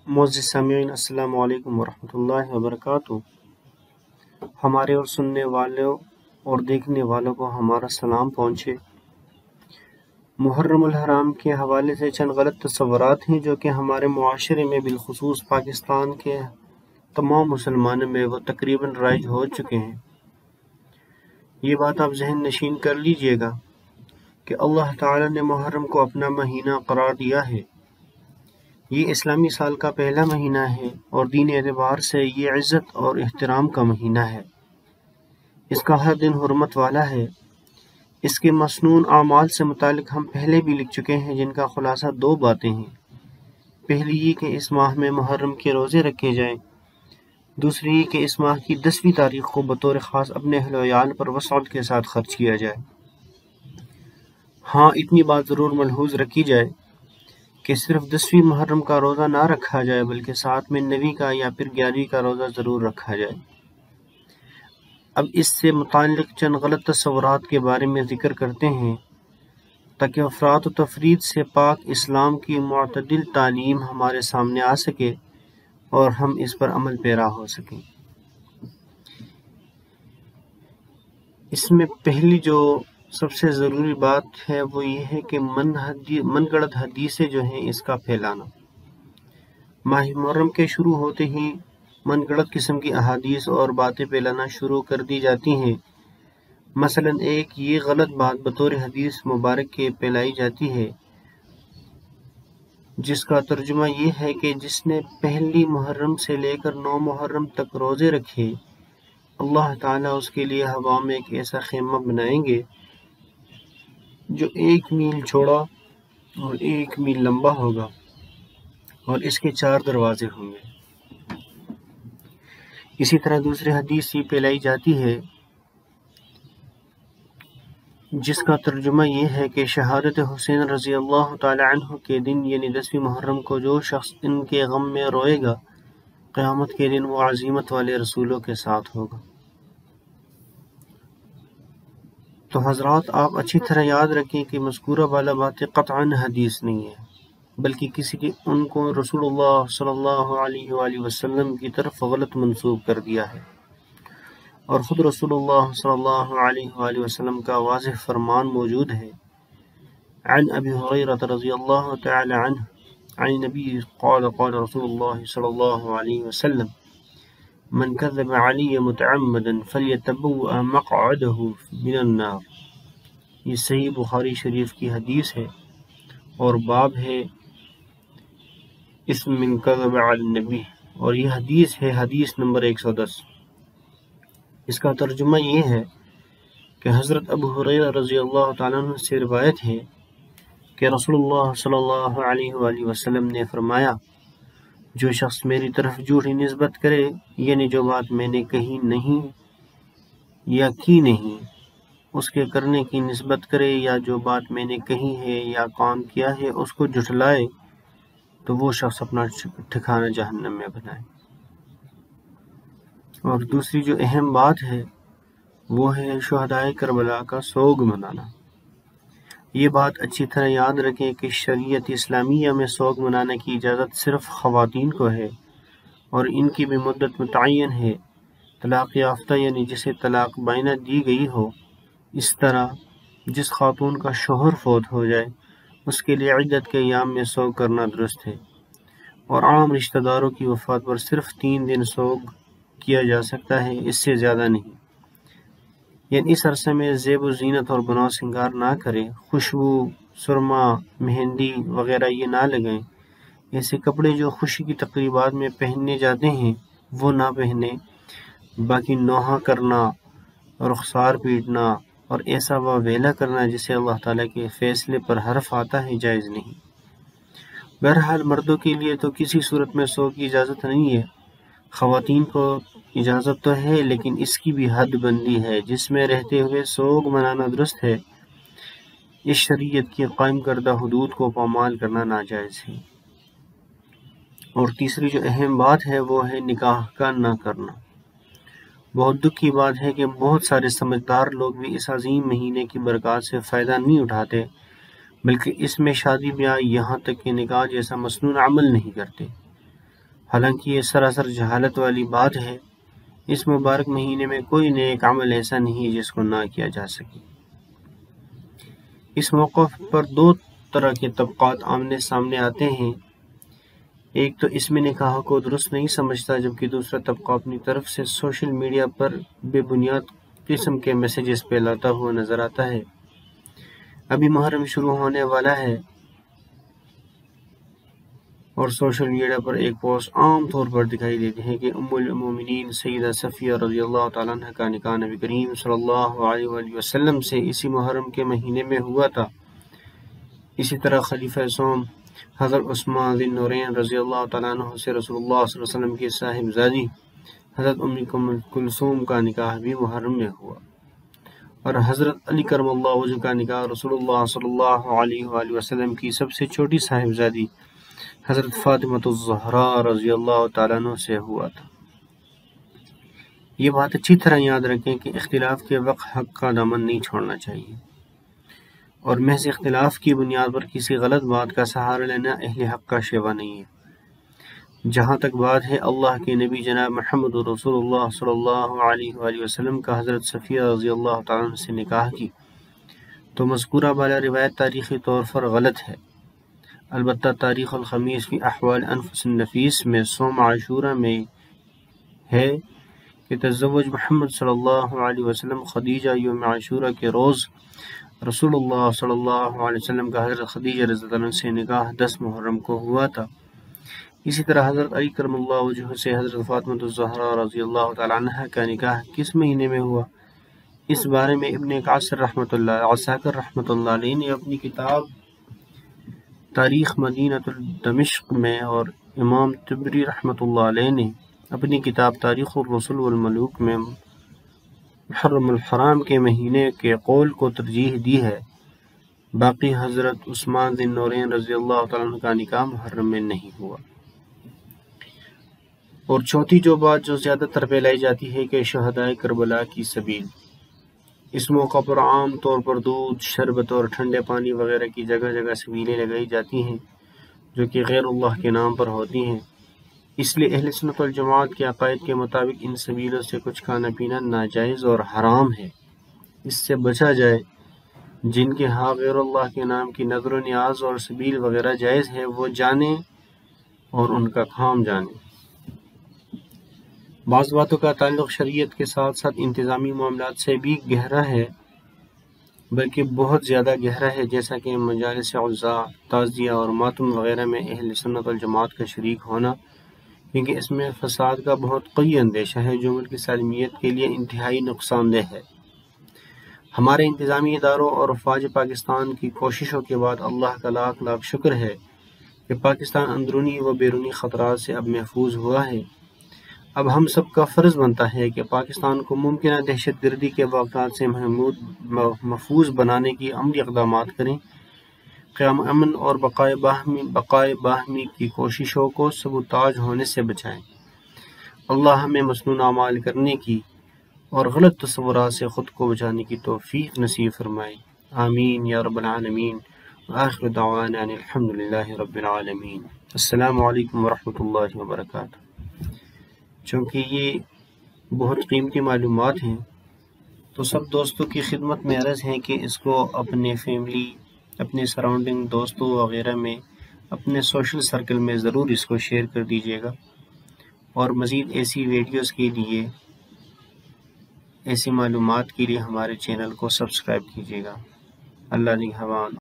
معزز سامعین، السلام علیکم ورحمۃ اللہ وبرکاتہ۔ ہمارے اور سننے والوں اور دیکھنے والوں کو ہمارا سلام پہنچے۔ محرم الحرام کے حوالے سے چند غلط تصورات ہیں جو کہ ہمارے معاشرے میں بالخصوص پاکستان کے تمام مسلمانوں میں وہ تقریباً رائج ہو چکے ہیں۔ یہ بات آپ ذہن نشین کر لیجئے گا کہ اللہ تعالی نے محرم کو اپنا مہینہ قرار دیا ہے۔ یہ اسلامی سال کا پہلا مہینہ ہے اور دین اعتبار سے یہ عزت اور احترام کا مہینہ ہے۔ اس کا ہر دن حرمت والا ہے۔ اس کے مسنون اعمال سے متعلق ہم پہلے بھی لکھ چکے ہیں، جن کا خلاصہ دو باتیں ہیں۔ پہلی یہ کہ اس ماہ میں محرم کے روزے رکھے جائیں، دوسری یہ کہ اس ماہ کی 10ویں تاریخ کو بطور خاص اپنے اہل و عیال پر وسعت کے ساتھ خرچ کیا جائے۔ ہاں، اتنی بات ضرور ملحوظ رکھی جائے کہ صرف 10ویں محرم کا روزہ نہ رکھا جائے بلکہ ساتھ میں 9ویں کا یا پھر 11ویں کا روزہ ضرور رکھا جائے۔ اب اس سے متعلق چند غلط تصورات کے بارے میں ذکر کرتے ہیں تاکہ افراط و تفرید سے پاک اسلام کی معتدل تعلیم ہمارے سامنے آ سکے اور ہم اس پر عمل پیرا ہو سکیں۔ اس میں پہلی جو سب سے ضروری بات ہے وہ یہ ہے کہ من گڑت حدیثیں جو ہیں اس کا پھیلانا۔ ماہ محرم کے شروع ہوتے ہی من گڑت قسم کی احادیث اور باتیں پھیلانا شروع کر دی جاتی ہیں۔ مثلا ایک یہ غلط بات بطور حدیث مبارک کے پھیلائی جاتی ہے جس کا ترجمہ یہ ہے کہ جس نے پہلی محرم سے لے کر 9 محرم تک روزے رکھے، اللہ تعالیٰ اس کے لیے ہوا میں ایک ایسا خیمہ بنائیں گے جو 1 میل چوڑا اور 1 میل لمبا ہوگا اور اس کے 4 دروازے ہوں گے۔ اسی طرح دوسری حدیث یہ پھیلائی جاتی ہے جس کا ترجمہ یہ ہے کہ شہادت حسین رضی اللہ تعالی عنہ کے دن یعنی 10ویں محرم کو جو شخص ان کے غم میں روئے گا، قیامت کے دن وہ عزیمت والے رسولوں کے ساتھ ہوگا۔ تو حضرات، آپ اچھی طرح یاد رکھیں کہ مذکورہ والا باتیں قطعاً حدیث نہیں ہے بلکہ کسی نے ان کو رسول اللہ صلی اللہ علیہ وآلہ وسلم کی طرف غلط منسوب کر دیا ہے، اور خود رسول اللہ صلی اللہ علیہ وآلہ وسلم کا واضح فرمان موجود ہے۔ عن ابی ہریرہ رضی اللہ تعالی عنہ عن النبی قال قال رسول اللہ صلی اللہ علیہ وسلم من كذب علی متعمدا فلیتبوأ مقعده من النار۔ یہ صحیح بخاری شریف کی حدیث ہے اور باب ہے اسم من کذب علی النبی، اور یہ حدیث ہے حدیث نمبر 110۔ اس کا ترجمہ یہ ہے کہ حضرت ابو ہریرہ رضی اللہ تعالیٰ عنہ سے روایت ہے کہ رسول اللہ صلی اللہ علیہ وآلہ وسلم نے فرمایا، جو شخص میری طرف جھوٹی نسبت کرے، یعنی جو بات میں نے کہی نہیں یا کی نہیں اس کے کرنے کی نسبت کرے، یا جو بات میں نے کہی ہے یا کام کیا ہے اس کو جھٹلائے، تو وہ شخص اپنا ٹھکانہ جہنم میں بنائے۔ اور دوسری جو اہم بات ہے وہ ہے شہدائے کربلا کا سوگ منانا۔ یہ بات اچھی طرح یاد رکھیں کہ شریعت اسلامیہ میں سوگ منانے کی اجازت صرف خواتین کو ہے اور ان کی بھی مدت متعین ہے۔ طلاق یافتہ یعنی جسے طلاق بائنہ دی گئی ہو، اس طرح جس خاتون کا شوہر فوت ہو جائے اس کے لیے عدت کے ایام میں سوگ کرنا درست ہے، اور عام رشتہ داروں کی وفات پر صرف 3 دن سوگ کیا جا سکتا ہے، اس سے زیادہ نہیں۔ یعنی اس عرصے میں زیب و زینت اور بناؤ سنگار نہ کریں، خوشبو، سرما، مہندی وغیرہ یہ نہ لگائیں۔ ایسے کپڑے جو خوشی کی تقریبات میں پہننے جاتے ہیں وہ نہ پہنیں۔ باقی نوحہ کرنا، رخسار پیٹنا اور ایسا واویلا کرنا جسے اللہ تعالیٰ کے فیصلے پر حرف آتا ہے، جائز نہیں۔ بہرحال مردوں کے لیے تو کسی صورت میں سوگ کی اجازت نہیں ہے۔ خواتین کو اجازت تو ہے لیکن اس کی بھی حد بندی ہے، جس میں رہتے ہوئے سوگ منانا درست ہے۔ اس شریعت کی قائم کردہ حدود کو پامال کرنا ناجائز ہے۔ اور تیسری جو اہم بات ہے وہ ہے نکاح کا نہ کرنا۔ بہت دکھ کی بات ہے کہ بہت سارے سمجھدار لوگ بھی اس عظیم مہینے کی برکات سے فائدہ نہیں اٹھاتے، بلکہ اس میں شادی بیاہ یہاں تک کہ نکاح جیسا مسنون عمل نہیں کرتے۔ حالانکہ یہ سراسر جہالت والی بات ہے۔ اس مبارک مہینے میں کوئی نیک عمل ایسا نہیں جس کو نہ کیا جا سکے۔ اس موقع پر دو طرح کے طبقات آمنے سامنے آتے ہیں، ایک تو اس میں نکاح کو درست نہیں سمجھتا، جبکہ دوسرا طبقہ اپنی طرف سے سوشل میڈیا پر بے بنیاد قسم کے میسیجز پھیلاتا ہوا نظر آتا ہے۔ ابھی محرم شروع ہونے والا ہے اور سوشل میڈیا پر ایک پوسٹ عام طور پر دکھائی دیتی ہے کہ ام المومنین سیدہ صفیہ رضی اللہ تعالیٰ عنہ کا نکاح نبی کریم صلی اللہ علیہ وآلہ وسلم سے اسی محرم کے مہینے میں ہوا تھا۔ اسی طرح خلیفہ سوم حضرت عثمان ذی النورین رضی اللہ تعالیٰ عنہ سے رسول اللہ صلی اللہ علیہ وسلم کی صاحبزادی حضرت ام کلثوم کا نکاح بھی محرم میں ہوا، اور حضرت علی کرم اللہ وجہ کا نکاح رسول اللہ صلی اللہ علیہ وآلہ وسلم کی سب سے چھوٹی صاحبزادی حضرت فاطمہ الزہراء رضی اللہ تعالیٰ عنہ سے ہوا تھا۔ یہ بات اچھی طرح یاد رکھیں کہ اختلاف کے وقت حق کا دامن نہیں چھوڑنا چاہیے، اور محض اختلاف کی بنیاد پر کسی غلط بات کا سہارا لینا اہل حق کا شیوا نہیں ہے۔ جہاں تک بات ہے اللہ کے نبی جناب محمد رسول اللہ صلی اللہ علیہ وآلہ وسلم کا حضرت صفیہ رضی اللہ تعالیٰ عنہ سے نکاح کی، تو مذکورہ بالا روایت تاریخی طور پر غلط ہے۔ البتہ تاریخ الخمیس فی احوال انفس النفیس میں صوم عاشورہ میں ہے کہ تزوج محمد صلی اللہ علیہ وسلم خدیجہ یوم عاشورہ کے روز رسول اللہ صلی اللہ علیہ وسلم کا حضرت خدیجہ رضی اللہ عنہ سے نکاح 10 محرم کو ہوا تھا۔ اسی طرح حضرت علی کرم اللہ وجہ سے حضرت فاطمہ الزہراء رضی اللہ تعالیٰ عنہ کا نکاح کس مہینے میں ہوا، اس بارے میں ابن عساکر رحمۃ اللہ علیہ نے اپنی کتاب تاریخ مدینہ دمشق میں، اور امام طبری رحمۃ اللہ علیہ نے اپنی کتاب تاریخ الرسل والملوک میں محرم الحرام کے مہینے کے قول کو ترجیح دی ہے۔ باقی حضرت عثمان ذی النورین رضی اللہ تعالیٰ عنہ کا نکاح محرم میں نہیں ہوا۔ اور چوتھی جو بات جو زیادہ تر پھیلائی جاتی ہے کہ شہدائے کربلا کی سبیل، اس موقع پر عام طور پر دودھ، شربت اور ٹھنڈے پانی وغیرہ کی جگہ جگہ سبیلیں لگائی جاتی ہیں جو کہ غیر اللہ کے نام پر ہوتی ہیں۔ اس لیے اہل سنت والجماعت کے عقائد کے مطابق ان سبیلوں سے کچھ کھانا پینا ناجائز اور حرام ہے، اس سے بچا جائے۔ جن کے ہاں غیر اللہ کے نام کی نظر و نیاز اور سبیل وغیرہ جائز ہے وہ جانیں اور ان کا کام جانیں۔ بعض باتوں کا تعلق شریعت کے ساتھ ساتھ انتظامی معاملات سے بھی گہرا ہے، بلکہ بہت زیادہ گہرا ہے، جیسا کہ مجالس عزاء، تعزیہ اور ماتم وغیرہ میں اہل سنت والجماعت کا شریک ہونا، کیونکہ اس میں فساد کا بہت قوی اندیشہ ہے جو ملک کی سالمیت کے لیے انتہائی نقصان دہ ہے۔ ہمارے انتظامی اداروں اور افواج پاکستان کی کوششوں کے بعد اللہ کا لاکھ لاکھ شکر ہے کہ پاکستان اندرونی و بیرونی خطرات سے اب محفوظ ہوا ہے۔ اب ہم سب کا فرض بنتا ہے کہ پاکستان کو ممکنہ دہشت گردی کے واقعات سے محفوظ بنانے کی عملی اقدامات کریں، قیام امن اور بقائے باہمی کی کوششوں کو سبوتاژ ہونے سے بچائیں۔ اللہ ہمیں مسنون اعمال کرنے کی اور غلط تصورات سے خود کو بچانے کی توفیق نصیب فرمائے، آمین یا رب العالمین۔ وآخر دعوانا ان الحمد للہ رب العالمین۔ السلام علیکم ورحمۃ اللہ وبرکاتہ۔ چونکہ یہ بہت قیمتی معلومات ہیں تو سب دوستوں کی خدمت میں عرض ہے کہ اس کو اپنے فیملی، اپنے سراؤنڈنگ، دوستوں وغیرہ میں، اپنے سوشل سرکل میں ضرور اس کو شیئر کر دیجیے گا، اور مزید ایسی ویڈیوز کے لیے، ایسی معلومات کے لیے ہمارے چینل کو سبسکرائب کیجیے گا۔ اللہ نگہبان۔